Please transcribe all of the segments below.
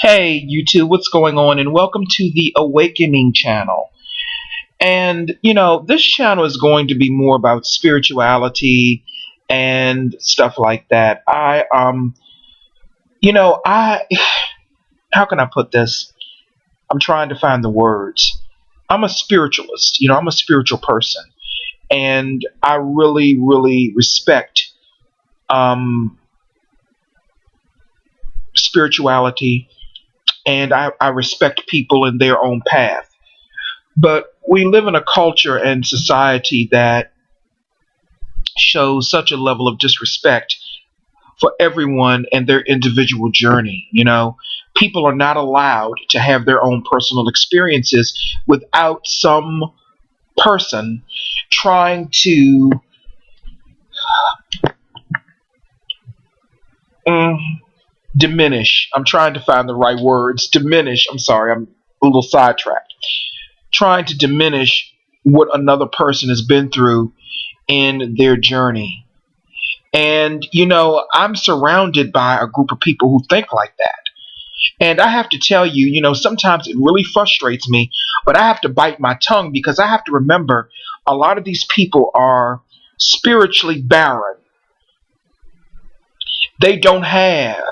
Hey, YouTube, what's going on? And welcome to the Awakening channel. And, this channel is going to be more about spirituality and stuff like that. You know, I, how can I put this? I'm trying to find the words. I'm a spiritualist, I'm a spiritual person. And I really, really respect um, spirituality, and I respect people in their own path. But we live in a culture and society that shows such a level of disrespect for everyone and their individual journey. People are not allowed to have their own personal experiences without some person trying to mm, diminish. I'm trying to find the right words. Diminish. I'm sorry, I'm a little sidetracked. Trying to diminish what another person has been through in their journey. And, I'm surrounded by a group of people who think like that. And I have to tell you, sometimes it really frustrates me, but I have to bite my tongue because I have to remember a lot of these people are spiritually barren. They don't have,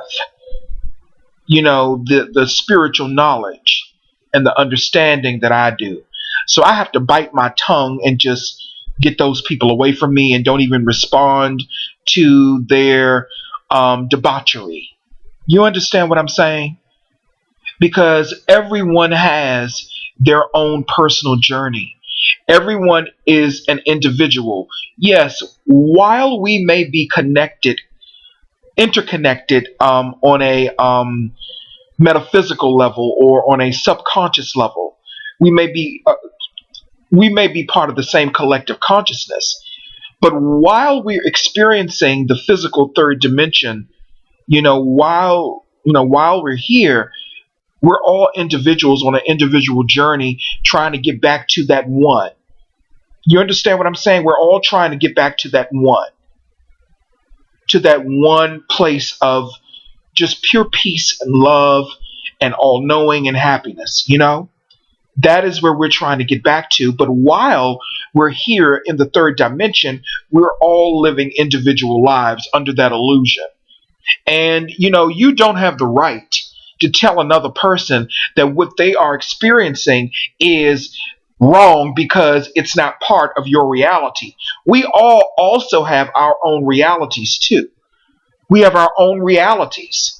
the spiritual knowledge and the understanding that I do. So I have to bite my tongue and just get those people away from me and don't even respond to their debauchery. You understand what I'm saying? Because everyone has their own personal journey. Everyone is an individual. Yes, while we may be interconnected on a metaphysical level or on a subconscious level, we may be part of the same collective consciousness. But while we're experiencing the physical third dimension, while we're here, we're all individuals on an individual journey trying to get back to that one. You understand what I'm saying? We're all trying to get back to that one place of just pure peace and love and all knowing and happiness. That is where we're trying to get back to. But while we're here in the third dimension, we're all living individual lives under that illusion. And, you don't have the right to tell another person that what they are experiencing is wrong because it's not part of your reality. We all also have our own realities too. We have our own realities.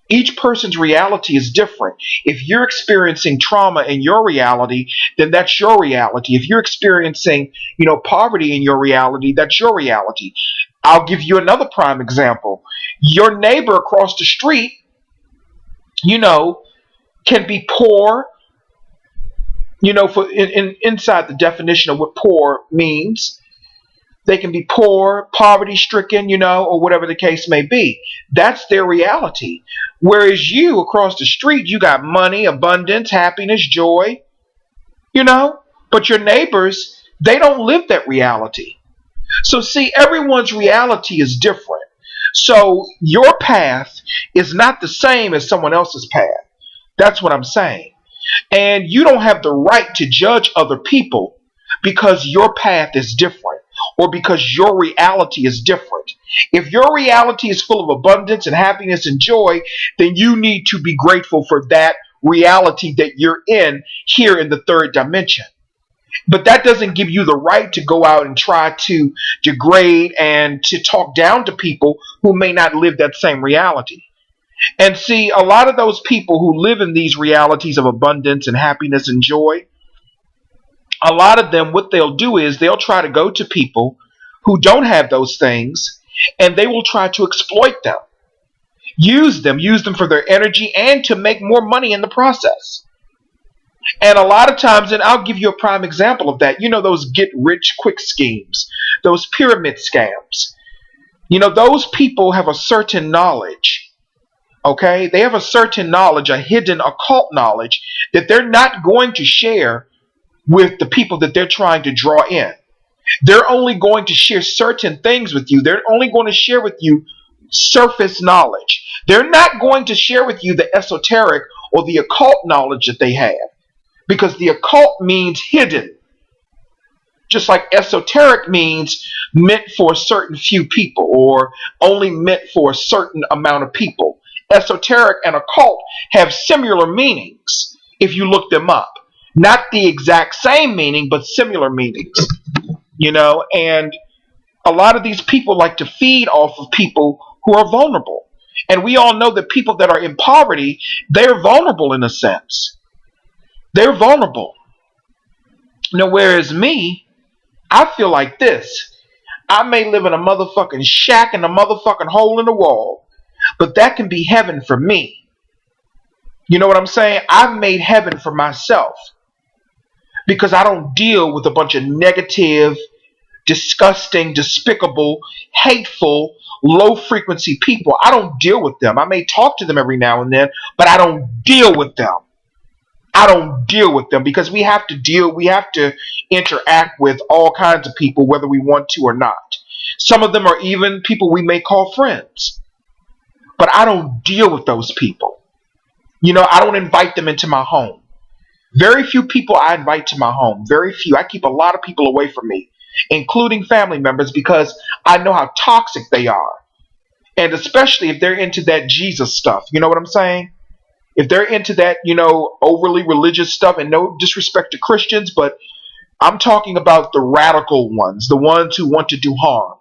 Each person's reality is different. If you're experiencing trauma in your reality, then that's your reality. If you're experiencing, poverty in your reality, that's your reality. I'll give you another prime example. Your neighbor across the street, can be poor, inside the definition of what poor means. They can be poor, poverty stricken, or whatever the case may be. That's their reality. Whereas you across the street, you got money, abundance, happiness, joy, but your neighbors, they don't live that reality. So see, everyone's reality is different. So your path is not the same as someone else's path. That's what I'm saying. And you don't have the right to judge other people because your path is different or because your reality is different. If your reality is full of abundance and happiness and joy, then you need to be grateful for that reality that you're in here in the third dimension. But that doesn't give you the right to go out and try to degrade and to talk down to people who may not live that same reality. And see, a lot of those people who live in these realities of abundance and happiness and joy, a lot of them, what they'll do is they'll try to go to people who don't have those things, and they will try to exploit them, use them for their energy and to make more money in the process. And a lot of times, and I'll give you a prime example of that, those get rich quick schemes, those pyramid scams. Those people have a certain knowledge. Okay, they have a certain knowledge, a hidden occult knowledge that they're not going to share with the people that they're trying to draw in. They're only going to share certain things with you. They're only going to share with you surface knowledge. They're not going to share with you the esoteric or the occult knowledge that they have, because the occult means hidden, just like esoteric means meant for a certain few people or only meant for a certain amount of people. Esoteric and occult have similar meanings if you look them up. Not the exact same meaning, but similar meanings. And a lot of these people like to feed off of people who are vulnerable. And we all know that people that are in poverty, they're vulnerable in a sense. They're vulnerable. Whereas me, I feel like this. I may live in a motherfucking shack in a motherfucking hole in the wall, but that can be heaven for me. You know what I'm saying? I've made heaven for myself because I don't deal with a bunch of negative, disgusting, despicable, hateful, low frequency people. I don't deal with them. I may talk to them every now and then, but I don't deal with them. I don't deal with them because we have to interact with all kinds of people, whether we want to or not. Some of them are even people we may call friends, but I don't deal with those people. I don't invite them into my home. Very few people I invite to my home. Very few. I keep a lot of people away from me, including family members, because I know how toxic they are. And especially if they're into that Jesus stuff. You know what I'm saying? If they're into that, overly religious stuff, and no disrespect to Christians, but I'm talking about the radical ones, the ones who want to do harm.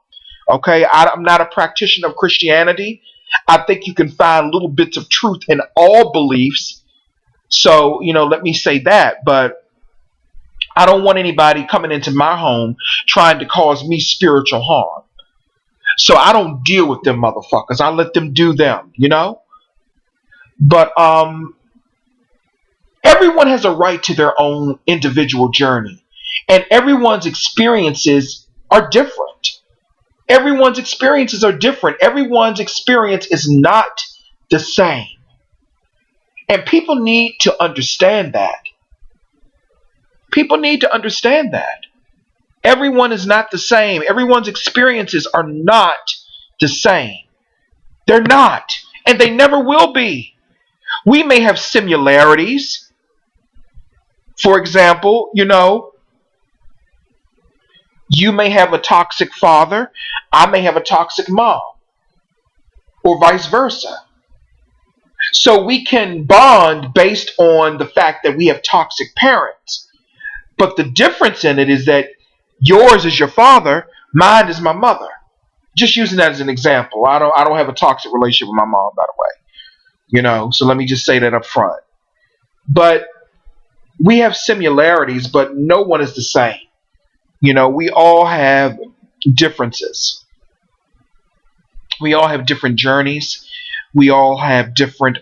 Okay? I'm not a practitioner of Christianity. I think you can find little bits of truth in all beliefs. So, let me say that. But I don't want anybody coming into my home trying to cause me spiritual harm. So I don't deal with them motherfuckers. I let them do them, But everyone has a right to their own individual journey. And everyone's experiences are different. Everyone's experiences are different. Everyone's experience is not the same. And people need to understand that. People need to understand that. Everyone is not the same. Everyone's experiences are not the same. They're not. And they never will be. We may have similarities. For example, you may have a toxic father. I may have a toxic mom. Or vice versa. So we can bond based on the fact that we have toxic parents. But the difference in it is that yours is your father, mine is my mother. Just using that as an example. I don't have a toxic relationship with my mom, by the way. So let me just say that up front. But we have similarities, but no one is the same. We all have differences. We all have different journeys. We all have different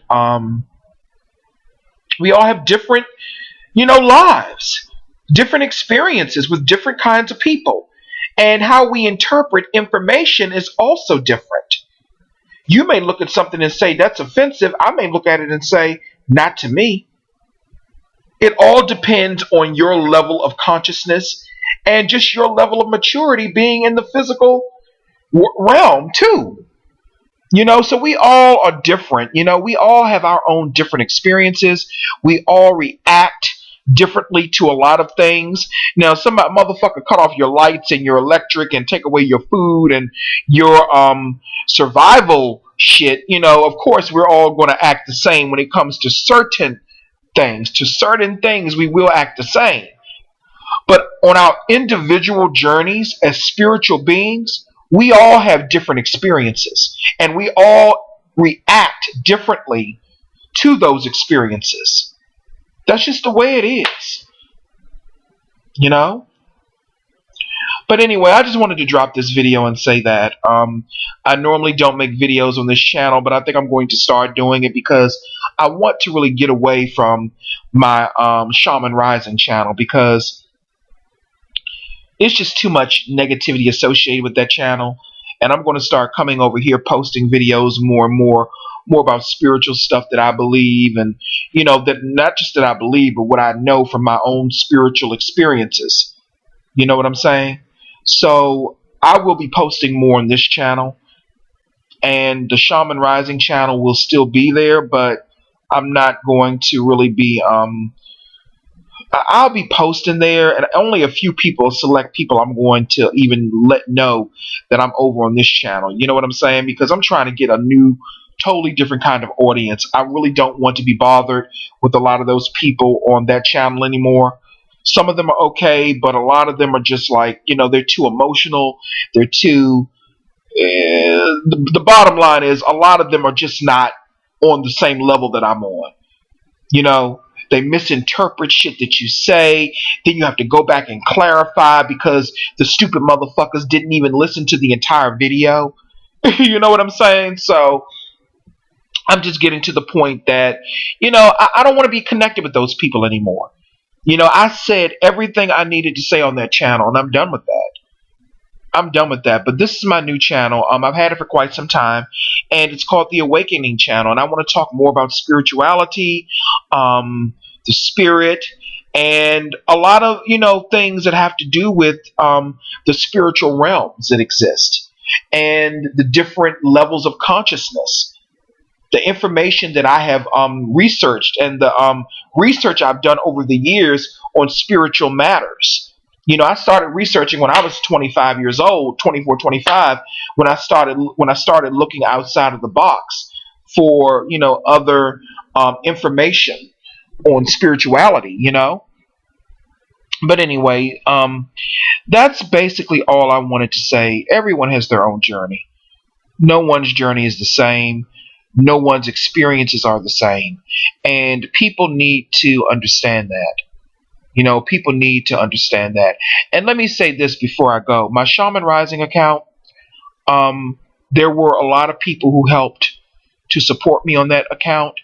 lives, different experiences with different kinds of people. And how we interpret information is also different. You may look at something and say, that's offensive. I may look at it and say, not to me. It all depends on your level of consciousness and just your level of maturity being in the physical realm too. So we all are different. We all have our own different experiences. We all react differently to a lot of things. Now, some motherfucker cut off your lights and your electric and take away your food and your survival shit. Of course, we're all going to act the same when it comes to certain things. To certain things, we will act the same. But on our individual journeys as spiritual beings, we all have different experiences, and we all react differently to those experiences. That's just the way it is. But anyway, I just wanted to drop this video and say that I normally don't make videos on this channel, but I think I'm going to start doing it because I want to really get away from my Shaman Rising channel, because it's just too much negativity associated with that channel. And I'm going to start coming over here posting videos more and more about spiritual stuff that I believe, and that not just that I believe, but what I know from my own spiritual experiences. You know what I'm saying? So I will be posting more on this channel, and the Shaman Rising channel will still be there, but I'm not going to really be I'll be posting there, and only a few people, select people, I'm going to even let know that I'm over on this channel. You know what I'm saying? Because I'm trying to get a new, totally different kind of audience. I really don't want to be bothered with a lot of those people on that channel anymore. Some of them are okay, but a lot of them are just like, they're too emotional. They're too. The bottom line is, a lot of them are just not on the same level that I'm on. You know, they misinterpret shit that you say. Then you have to go back and clarify because the stupid motherfuckers didn't even listen to the entire video. You know what I'm saying? So I'm just getting to the point that, I don't want to be connected with those people anymore. I said everything I needed to say on that channel, and I'm done with that. I'm done with that. But this is my new channel. I've had it for quite some time, and it's called The Awakening Channel. And I want to talk more about spirituality, the spirit, and a lot of things that have to do with the spiritual realms that exist and the different levels of consciousness. The information that I have researched and the research I've done over the years on spiritual matters. I started researching when I was 25 years old, 24, 25, when I started looking outside of the box for, other information on spirituality. But anyway, that's basically all I wanted to say. Everyone has their own journey. No one's journey is the same. No one's experiences are the same. And people need to understand that. People need to understand that. And let me say this before I go. My Shaman Rising account, there were a lot of people who helped to support me on that account.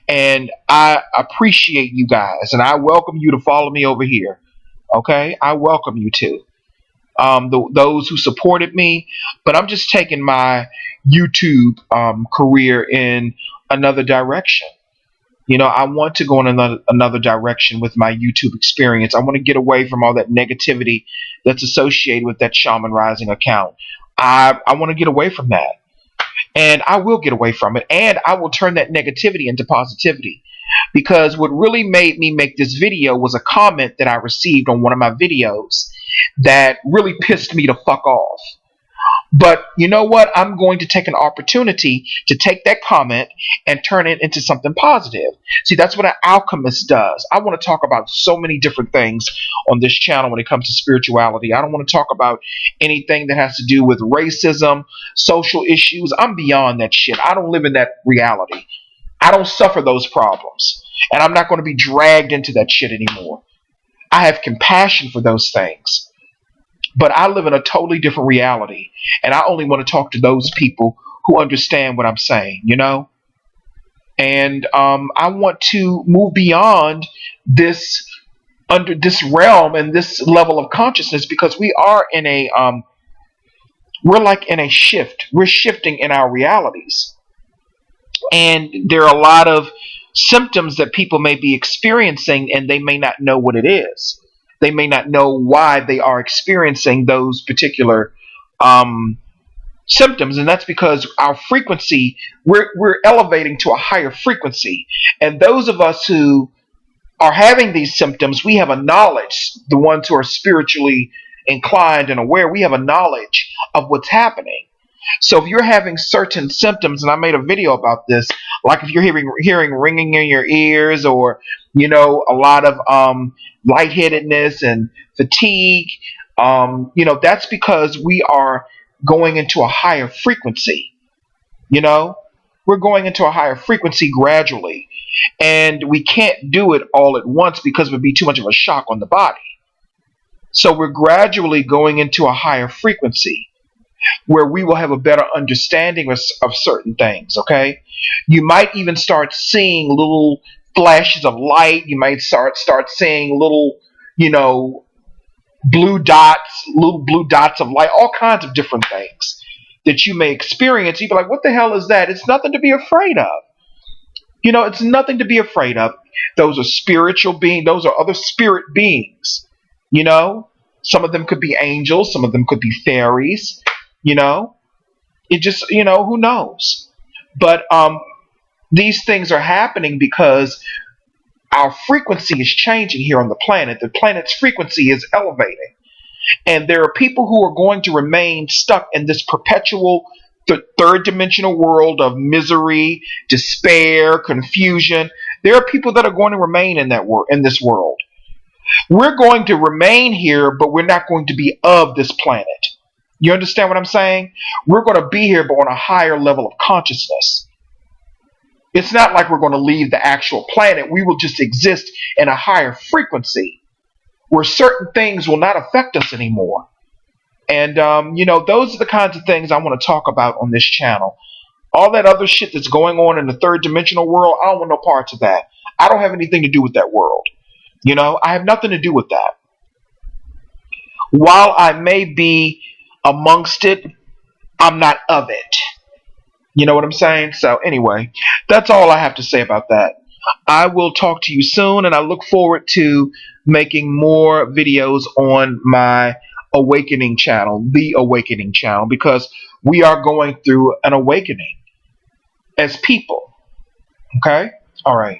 And I appreciate you guys. And I welcome you to follow me over here. Okay? I welcome you to. Those who supported me. But I'm just taking my YouTube career in another direction. I want to go in another direction with my YouTube experience. I want to get away from all that negativity that's associated with that Shaman Rising account. I want to get away from that. And I will get away from it. And I will turn that negativity into positivity. Because what really made me make this video was a comment that I received on one of my videos that really pissed me to fuck off. But you know what? I'm going to take an opportunity to take that comment and turn it into something positive. See, that's what an alchemist does. I want to talk about so many different things on this channel when it comes to spirituality. I don't want to talk about anything that has to do with racism, social issues. I'm beyond that shit. I don't live in that reality. I don't suffer those problems. And I'm not going to be dragged into that shit anymore. I have compassion for those things. But I live in a totally different reality. And I only want to talk to those people who understand what I'm saying, And I want to move beyond this, under this realm and this level of consciousness, because we are in a, we're like in a shift. We're shifting in our realities. And there are a lot of symptoms that people may be experiencing, and they may not know what it is. They may not know why they are experiencing those particular symptoms, and that's because our frequency, we're elevating to a higher frequency. And those of us who are having these symptoms, we have a knowledge. The ones who are spiritually inclined and aware, we have a knowledge of what's happening. So if you're having certain symptoms, and I made a video about this, like if you're hearing ringing in your ears, or a lot of lightheadedness and fatigue, that's because we are going into a higher frequency. We're going into a higher frequency gradually, and we can't do it all at once because it would be too much of a shock on the body. So we're gradually going into a higher frequency, where we will have a better understanding of certain things, okay? You might even start seeing little flashes of light. You might start seeing little, little blue dots of light, all kinds of different things that you may experience. You'd be like, what the hell is that? It's nothing to be afraid of. It's nothing to be afraid of. Those are spiritual beings. Those are other spirit beings. Some of them could be angels. Some of them could be fairies. It just, who knows? But these things are happening because our frequency is changing here on the planet. The planet's frequency is elevating. And there are people who are going to remain stuck in this perpetual third dimensional world of misery, despair, confusion. There are people that are going to remain in in this world. We're going to remain here, but we're not going to be of this planet. You understand what I'm saying? We're going to be here, but on a higher level of consciousness. It's not like we're going to leave the actual planet. We will just exist in a higher frequency where certain things will not affect us anymore. And, those are the kinds of things I want to talk about on this channel. All that other shit that's going on in the third dimensional world, I don't want no parts of that. I don't have anything to do with that world. I have nothing to do with that. While I may be amongst it, I'm not of it. You know what I'm saying? So anyway, that's all I have to say about that. I will talk to you soon, and I look forward to making more videos on my Awakening channel, the Awakening channel, because we are going through an awakening as people. Okay? All right.